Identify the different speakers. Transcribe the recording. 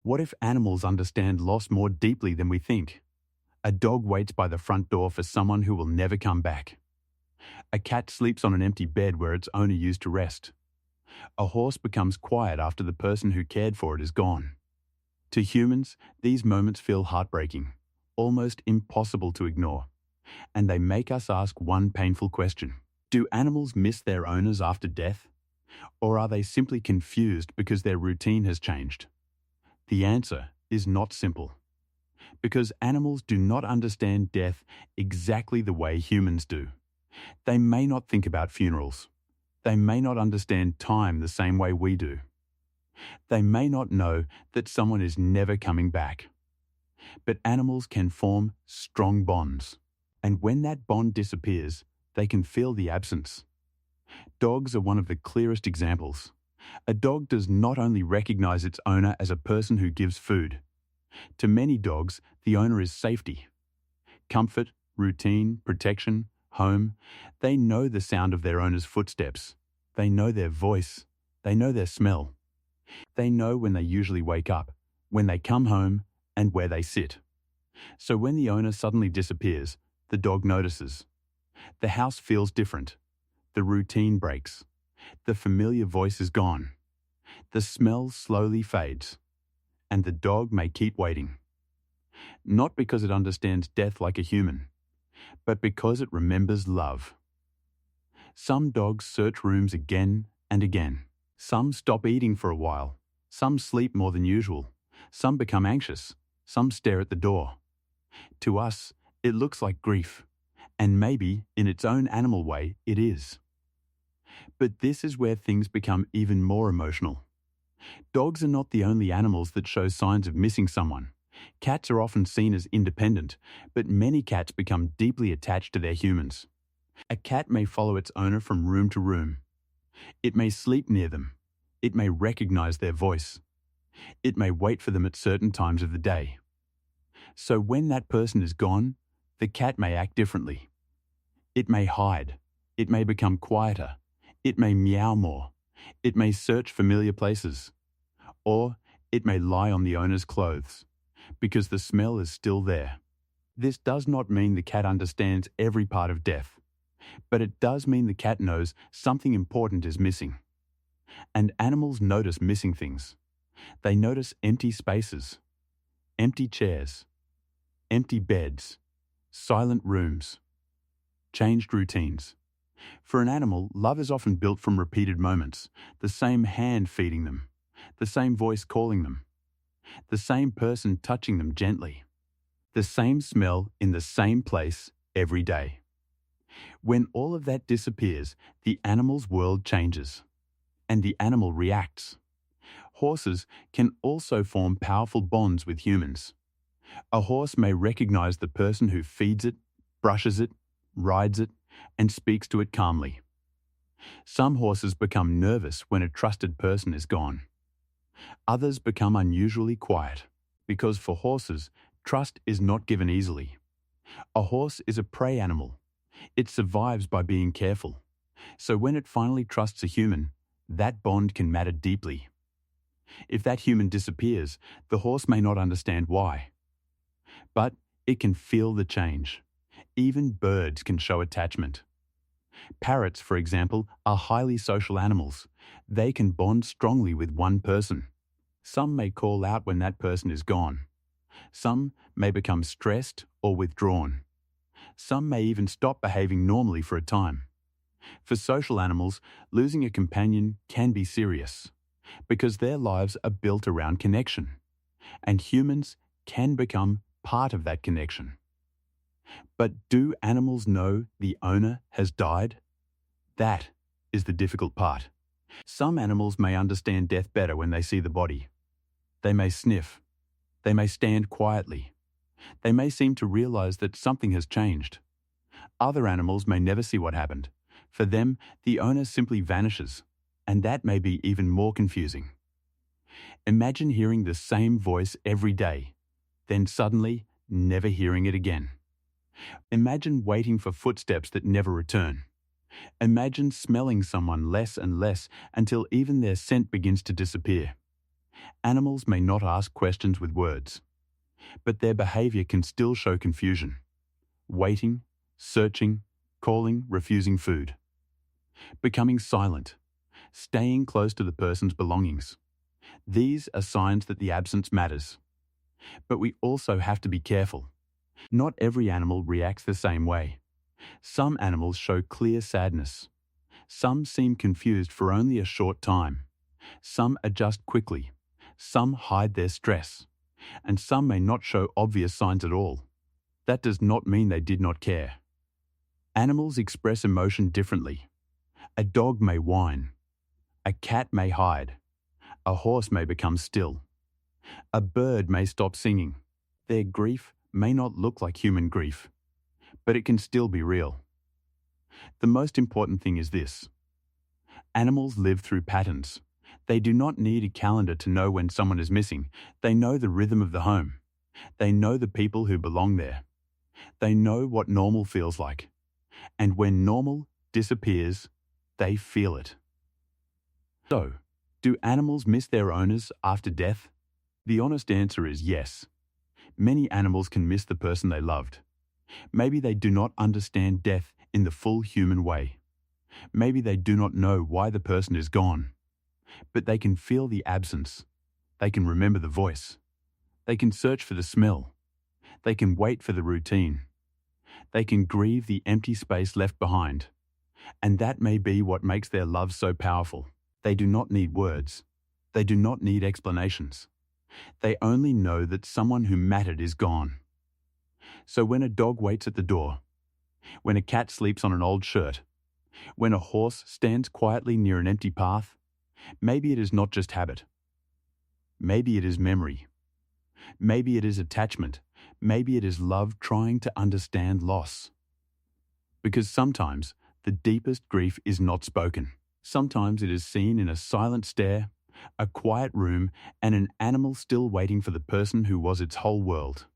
Speaker 1: What if animals understand loss more deeply than we think? A dog waits by the front door for someone who will never come back. A cat sleeps on an empty bed where its owner used to rest. A horse becomes quiet after the person who cared for it is gone. To humans, these moments feel heartbreaking, almost impossible to ignore, and they make us ask one painful question. Do animals miss their owners after death? Or are they simply confused because their routine has changed? The answer is not simple, because animals do not understand death exactly the way humans do. They may not think about funerals. They may not understand time the same way we do. They may not know that someone is never coming back. But animals can form strong bonds. And when that bond disappears, they can feel the absence. Dogs are one of the clearest examples. A dog does not only recognize its owner as a person who gives food. To many dogs, the owner is safety. Comfort, routine, protection, home. They know the sound of their owner's footsteps. They know their voice. They know their smell. They know when they usually wake up, when they come home, and where they sit. So when the owner suddenly disappears, the dog notices. The house feels different. The routine breaks. The familiar voice is gone. The smell slowly fades. And the dog may keep waiting. Not because it understands death like a human, but because it remembers love. Some dogs search rooms again and again. Some stop eating for a while. Some sleep more than usual. Some become anxious. Some stare at the door. To us, it looks like grief. And maybe, in its own animal way, it is. But this is where things become even more emotional. Dogs are not the only animals that show signs of missing someone. Cats are often seen as independent, but many cats become deeply attached to their humans. A cat may follow its owner from room to room. It may sleep near them. It may recognize their voice. It may wait for them at certain times of the day. So when that person is gone, the cat may act differently. It may hide. It may become quieter. It may meow more. It may search familiar places. Or it may lie on the owner's clothes, because the smell is still there. This does not mean the cat understands every part of death, but it does mean the cat knows something important is missing. And animals notice missing things. They notice empty spaces, empty chairs, empty beds, silent rooms, changed routines. For an animal, love is often built from repeated moments, the same hand feeding them, the same voice calling them, the same person touching them gently, the same smell in the same place every day. When all of that disappears, the animal's world changes, and the animal reacts. Horses can also form powerful bonds with humans. A horse may recognize the person who feeds it, brushes it, rides it, and speaks to it calmly. Some horses become nervous when a trusted person is gone. Others become unusually quiet, because for horses, trust is not given easily. A horse is a prey animal. It survives by being careful. So when it finally trusts a human, that bond can matter deeply. If that human disappears, the horse may not understand why. But it can feel the change. Even birds can show attachment. Parrots, for example, are highly social animals. They can bond strongly with one person. Some may call out when that person is gone. Some may become stressed or withdrawn. Some may even stop behaving normally for a time. For social animals, losing a companion can be serious, because their lives are built around connection, and humans can become part of that connection. But do animals know the owner has died? That is the difficult part. Some animals may understand death better when they see the body. They may sniff. They may stand quietly. They may seem to realize that something has changed. Other animals may never see what happened. For them, the owner simply vanishes, and that may be even more confusing. Imagine hearing the same voice every day, then suddenly never hearing it again. Imagine waiting for footsteps that never return. Imagine smelling someone less and less until even their scent begins to disappear. Animals may not ask questions with words, but their behavior can still show confusion. Waiting, searching, calling, refusing food. Becoming silent, staying close to the person's belongings. These are signs that the absence matters. But we also have to be careful. Not every animal reacts the same way. Some animals show clear sadness. Some seem confused for only a short time. Some adjust quickly. Some hide their stress. And some may not show obvious signs at all. That does not mean they did not care. Animals express emotion differently. A dog may whine. A cat may hide. A horse may become still. A bird may stop singing. Their grief may not look like human grief, but it can still be real. The most important thing is this. Animals live through patterns. They do not need a calendar to know when someone is missing. They know the rhythm of the home. They know the people who belong there. They know what normal feels like. And when normal disappears, they feel it. So, do animals miss their owners after death? The honest answer is yes. Many animals can miss the person they loved. Maybe they do not understand death in the full human way. Maybe they do not know why the person is gone. But they can feel the absence. They can remember the voice. They can search for the smell. They can wait for the routine. They can grieve the empty space left behind. And that may be what makes their love so powerful. They do not need words. They do not need explanations. They only know that someone who mattered is gone. So when a dog waits at the door, when a cat sleeps on an old shirt, when a horse stands quietly near an empty path, maybe it is not just habit. Maybe it is memory. Maybe it is attachment. Maybe it is love trying to understand loss. Because sometimes the deepest grief is not spoken. Sometimes it is seen in a silent stare, a quiet room, and an animal still waiting for the person who was its whole world.